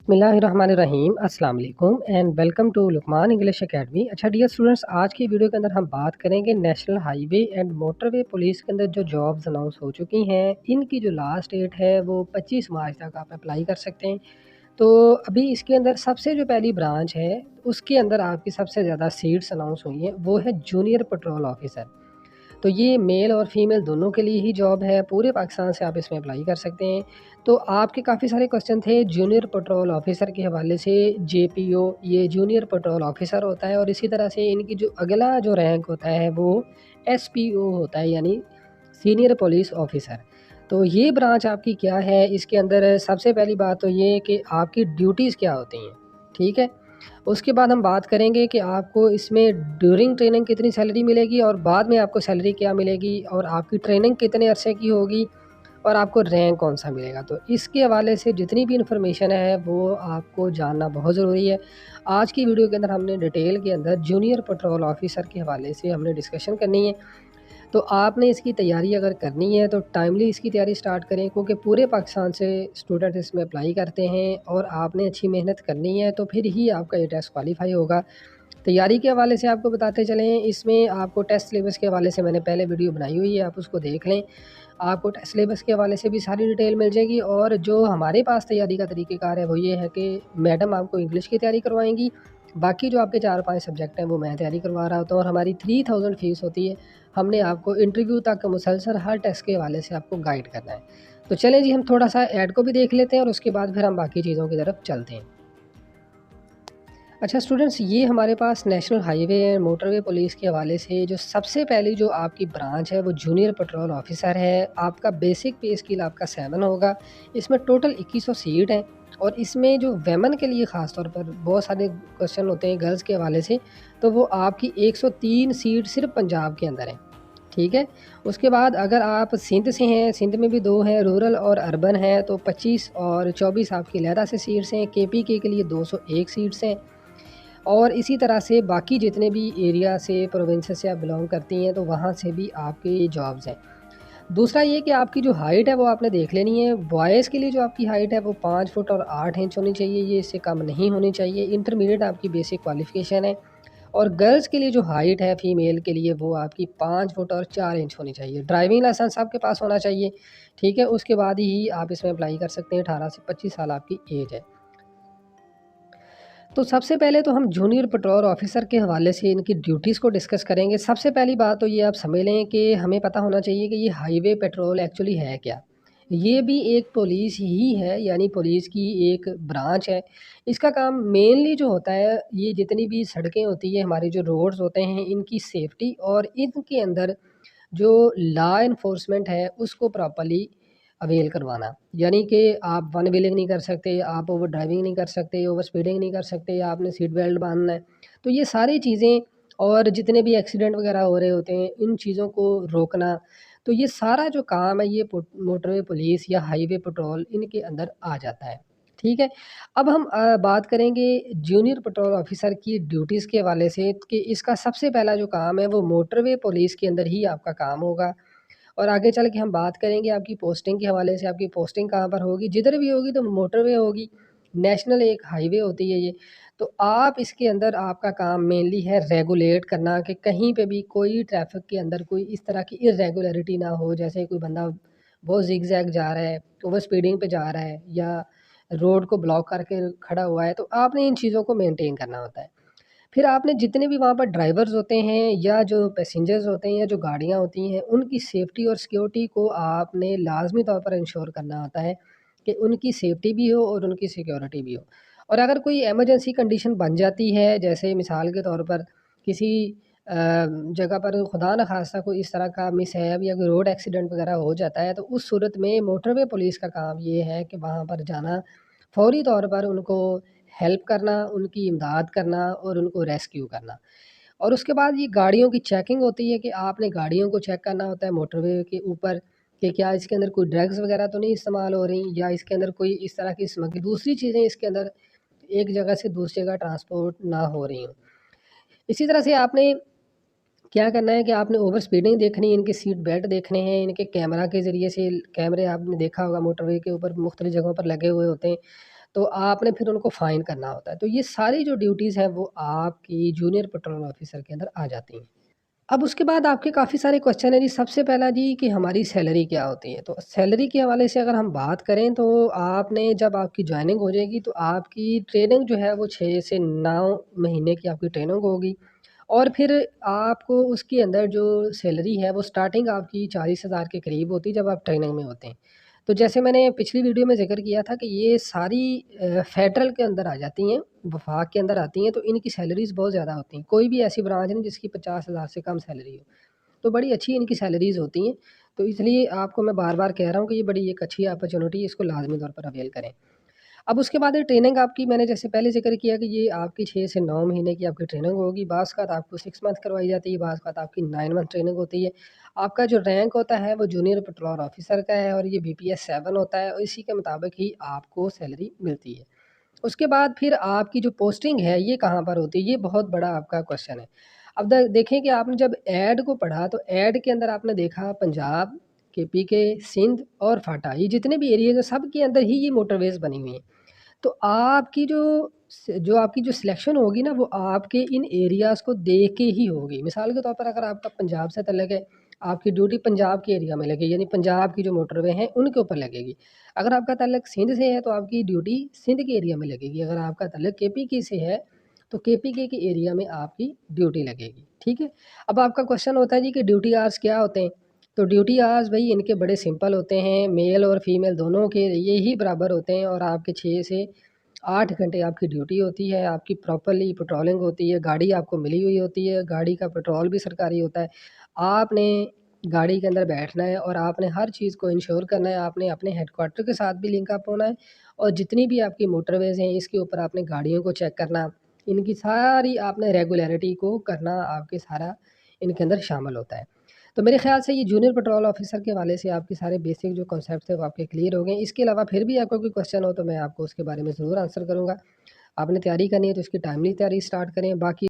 बिस्मिल्लाहिर्रहमानिर्रहीम अस्सलाम वालेकुम and welcome to Luqman English academy. अच्छा डियर स्टूडेंट्स, आज की वीडियो के अंदर हम बात करेंगे national highway and motorway police के अंदर जो जॉब्स अनाउंस हो चुकी हैं, इनकी जो लास्ट डेट है वो 25 मार्च तक आप अप्लाई कर सकते हैं। तो अभी इसके अंदर सबसे जो पहली ब्रांच है, उसके अंदर आपकी सबसे ज़्यादा सीट्स अनाउंस हुई हैं, वो है जूनियर पेट्रोल ऑफिसर। तो ये मेल और फीमेल दोनों के लिए ही जॉब है, पूरे पाकिस्तान से आप इसमें अप्लाई कर सकते हैं। तो आपके काफ़ी सारे क्वेश्चन थे जूनियर पेट्रोल ऑफिसर के हवाले से। जेपीओ ये जूनियर पेट्रोल ऑफिसर होता है और इसी तरह से इनकी जो अगला जो रैंक होता है वो एसपीओ होता है, यानी सीनियर पुलिस ऑफिसर। तो ये ब्रांच आपकी क्या है, इसके अंदर सबसे पहली बात तो ये कि आपकी ड्यूटीज़ क्या होती हैं, ठीक है। उसके बाद हम बात करेंगे कि आपको इसमें ड्यूरिंग ट्रेनिंग कितनी सैलरी मिलेगी और बाद में आपको सैलरी क्या मिलेगी, और आपकी ट्रेनिंग कितने अरसे की होगी, और आपको रैंक कौन-सा मिलेगा। तो इसके हवाले से जितनी भी इन्फॉर्मेशन है वो आपको जानना बहुत ज़रूरी है। आज की वीडियो के अंदर हमने डिटेल के अंदर जूनियर पेट्रोल ऑफिसर के हवाले से हमने डिस्कशन करनी है। तो आपने इसकी तैयारी अगर करनी है तो टाइमली इसकी तैयारी स्टार्ट करें, क्योंकि पूरे पाकिस्तान से स्टूडेंट इसमें अप्लाई करते हैं और आपने अच्छी मेहनत करनी है तो फिर ही आपका ये टेस्ट क्वालिफाई होगा। तैयारी के हवाले से आपको बताते चलें, इसमें आपको टेस्ट सिलेबस के हवाले से मैंने पहले वीडियो बनाई हुई है, आप उसको देख लें। आपको टेस्ट सिलेबस के हवाले से भी सारी डिटेल मिल जाएगी। और जो हमारे पास तैयारी का तरीक़ेकार है वो ये है कि मैडम आपको इंग्लिश की तैयारी करवाएँगी, बाकी जो आपके 4-5 सब्जेक्ट हैं वो मैं तैयारी करवा रहा होता हूँ, और हमारी 3000 फ़ीस होती है। हमने आपको इंटरव्यू तक मुसलसल हर टेस्ट के हवाले से आपको गाइड करना है। तो चलें जी, हम थोड़ा-सा ऐड को भी देख लेते हैं और उसके बाद फिर हम बाकी चीज़ों की तरफ चलते हैं। अच्छा स्टूडेंट्स, ये हमारे पास national highway and motorway police के हवाले से जो सबसे पहली जो आपकी ब्रांच है वो जूनियर पेट्रोल ऑफिसर है। आपका बेसिक पे स्केल आपका 7 होगा। इसमें टोटल 2100 सीट हैं, और इसमें जो वेमेन के लिए ख़ास तौर पर बहुत सारे क्वेश्चन होते हैं गर्ल्स के हवाले से, तो वो आपकी 103 सीट सिर्फ पंजाब के अंदर है, ठीक है। उसके बाद अगर आप सिंध से हैं, सिंध में भी 2 हैं, रूरल और अर्बन है, तो 25 और 24 आपकी लहदा से सीट्स हैं। केपीके के लिए 201 सीट्स हैं। और इसी तरह से बाकी जितने भी एरिया से प्रोविंसेस से आप बिलोंग करती हैं तो वहाँ से भी आपकी जॉब्स हैं। दूसरा ये कि आपकी जो हाइट है वो आपने देख लेनी है। बॉयज़ के लिए जो आपकी हाइट है वो 5 फुट और 8 इंच होनी चाहिए, ये इससे कम नहीं होनी चाहिए। इंटरमीडिएट आपकी बेसिक क्वालिफ़िकेशन है। और गर्ल्स के लिए जो हाइट है फ़ीमेल के लिए वो आपकी 5 फुट और 4 इंच होनी चाहिए। ड्राइविंग लाइसेंस आपके पास होना चाहिए, ठीक है। उसके बाद ही आप इसमें अप्लाई कर सकते हैं। 18 से 25 साल आपकी एज है। तो सबसे पहले तो हम जूनियर पेट्रोल ऑफिसर के हवाले से इनकी ड्यूटीज़ को डिस्कस करेंगे। सबसे पहली बात तो ये आप समझ लें कि हमें पता होना चाहिए कि ये हाईवे पेट्रोल एक्चुअली है क्या? ये भी एक पुलिस ही है, यानी पुलिस की एक ब्रांच है। इसका काम मेनली जो होता है, ये जितनी भी सड़कें होती हैं, हमारे जो रोड्स होते हैं, इनकी सेफ्टी और इनके अंदर जो लॉ एनफोर्समेंट है उसको प्रॉपर्ली अवेल करवाना। यानी कि आप वन व्हीलिंग नहीं कर सकते, आप ओवर ड्राइविंग नहीं कर सकते, ओवर स्पीडिंग नहीं कर सकते, आपने सीट बेल्ट बाँधना है। तो ये सारी चीज़ें और जितने भी एक्सीडेंट वगैरह हो रहे होते हैं, इन चीज़ों को रोकना, तो ये सारा जो काम है ये मोटरवे पुलिस या हाईवे पेट्रोल इनके अंदर आ जाता है। ठीक है? अब हम बात करेंगे जूनियर पेट्रोल ऑफिसर की ड्यूटीज़ के हवाले से कि इसका सबसे पहला जो काम है वो मोटरवे पुलिस के अंदर ही आपका काम होगा। और आगे चल के हम बात करेंगे आपकी पोस्टिंग के हवाले से, आपकी पोस्टिंग कहाँ पर होगी, जिधर भी होगी तो मोटरवे होगी, नेशनल एक हाईवे होती है ये। तो आप इसके अंदर आपका काम मेनली है रेगुलेट करना कि कहीं पे भी कोई ट्रैफ़िक के अंदर कोई इस तरह की इर्रेगुलरिटी ना हो। जैसे कोई बंदा बहुत ज़िग-ज़ैग जा रहा है, ओवर स्पीडिंग पे जा रहा है, या रोड को ब्लॉक करके खड़ा हुआ है, तो आपने इन चीज़ों को मेंटेन करना होता है। फिर आपने जितने भी वहाँ पर ड्राइवर्स होते हैं या जो पैसेंजर्स होते हैं या जो गाड़ियाँ होती हैं, उनकी सेफ्टी और सिक्योरिटी को आपने लाज़मी तौर पर इंश्योर करना होता है कि उनकी सेफ्टी भी हो और उनकी सिक्योरिटी भी हो। और अगर कोई इमरजेंसी कंडीशन बन जाती है, जैसे मिसाल के तौर पर किसी जगह पर खुदा न ख़ास्ता कोई इस तरह का मिसहैप या कोई रोड एक्सीडेंट वग़ैरह हो जाता है, तो उस सूरत में मोटरवे पुलिस का काम ये है कि वहाँ पर जाना, फ़ौरी तौर पर उनको हेल्प करना, उनकी इमदाद करना और उनको रेस्क्यू करना। और उसके बाद ये गाड़ियों की चेकिंग होती है कि आपने गाड़ियों को चेक करना होता है मोटरवे के ऊपर कि क्या इसके अंदर कोई ड्रग्स वग़ैरह तो नहीं इस्तेमाल हो रही, या इसके अंदर कोई इस तरह की दूसरी चीज़ें इसके अंदर एक जगह से दूसरी जगह ट्रांसपोर्ट ना हो रही हों। इसी तरह से आपने क्या करना है कि आपने ओवर स्पीडिंग देखनी है, इनके सीट बेल्ट देखने हैं, इनके कैमरा के ज़रिए से कैमरे आपने देखा होगा मोटरवे के ऊपर मुख्तलिफ़ जगहों पर लगे हुए होते हैं। तो आपने फिर उनको फ़ाइन करना होता है। तो ये सारी जो ड्यूटीज़ हैं वो आपकी जूनियर पेट्रोल ऑफ़िसर के अंदर आ जाती हैं। अब उसके बाद आपके काफ़ी सारे क्वेश्चन हैं जी। सबसे पहला जी कि हमारी सैलरी क्या होती है? तो सैलरी के हवाले से अगर हम बात करें तो आपने जब आपकी जॉइनिंग हो जाएगी तो आपकी ट्रेनिंग जो है वो 6 से 9 महीने की आपकी ट्रेनिंग होगी और फिर आपको उसके अंदर जो सैलरी है वो स्टार्टिंग आपकी 40,000 के करीब होती है जब आप ट्रेनिंग में होते हैं। तो जैसे मैंने पिछली वीडियो में ज़िक्र किया था कि ये सारी फेडरल के अंदर आ जाती हैं, वफाक के अंदर आती हैं, तो इनकी सैलरीज़ बहुत ज़्यादा होती हैं। कोई भी ऐसी ब्रांच नहीं जिसकी 50,000 से कम सैलरी हो। तो बड़ी अच्छी इनकी सैलरीज़ होती हैं। तो इसलिए आपको मैं बार-बार कह रहा हूँ कि ये बड़ी एक अच्छी अपॉर्च्युनिटी है, इसको लाज़मी तौर पर अवेल करें। अब उसके बाद ये ट्रेनिंग आपकी मैंने जैसे पहले ज़िक्र किया कि ये आपकी 6 से 9 महीने की आपकी ट्रेनिंग होगी। बाज़-औक़ात आपको 6 मंथ करवाई जाती है, बाज़-औक़ात आपकी 9 मंथ ट्रेनिंग होती है। आपका जो रैंक होता है वो जूनियर पेट्रोल ऑफ़िसर का है और ये बीपीएस 7 होता है और इसी के मुताबिक ही आपको सैलरी मिलती है। उसके बाद फिर आपकी जो पोस्टिंग है ये कहाँ पर होती है? ये बहुत बड़ा आपका क्वेश्चन है। अब द देखें कि आपने जब ऐड को पढ़ा तो ऐड के अंदर आपने देखा पंजाब, केपीके, सिंध और फाटा ये जितने भी एरियाज़ हैं सब के अंदर ही ये मोटरवेज़ बनी हुई हैं। तो आपकी जो आपकी जो सिलेक्शन होगी ना, वो आपके इन एरियाज़ को देख के ही होगी। मिसाल के तौर पर अगर आपका पंजाब से तल्लुक है, आपकी ड्यूटी पंजाब के एरिया में लगेगी, यानी पंजाब की जो मोटरवे हैं, उनके ऊपर लगेगी। अगर आपका ताल्लुक सिंध से है, तो आपकी ड्यूटी सिंध के एरिया में लगेगी। अगर आपका ताल्लुक केपीके से है, तो केपीके के एरिया में आपकी ड्यूटी लगेगी, ठीक है? अब आपका क्वेश्चन होता है जी कि ड्यूटी आवर्स क्या होते हैं? तो ड्यूटी आवर्स भई इनके बड़े सिंपल होते हैं, मेल और फीमेल दोनों के लिए ही बराबर होते हैं और आपके 6 से 8 घंटे आपकी ड्यूटी होती है, आपकी प्रॉपर्ली पेट्रोलिंग होती है, गाड़ी आपको मिली हुई होती है, गाड़ी का पेट्रोल भी सरकारी होता है। आपने गाड़ी के अंदर बैठना है और आपने हर चीज़ को इंश्योर करना है, आपने अपने हेडक्वार्टर के साथ भी लिंक अप होना है और जितनी भी आपकी मोटरवेज़ हैं, इसके ऊपर आपने गाड़ियों को चेक करना, इनकी सारी आपने रेगुलैरिटी को करना, आपके सारा इनके अंदर शामिल होता है। तो मेरे ख़्याल से ये जूनियर पेट्रोल ऑफ़िसर के हवाले से आपके सारे बेसिक जो कॉन्सेप्ट्स थे वो आपके क्लियर हो गए। इसके अलावा फिर भी आपका कोई क्वेश्चन हो तो मैं आपको उसके बारे में ज़रूर आंसर करूँगा। आपने तैयारी करनी है तो इसकी टाइमली तैयारी स्टार्ट करें। बाकी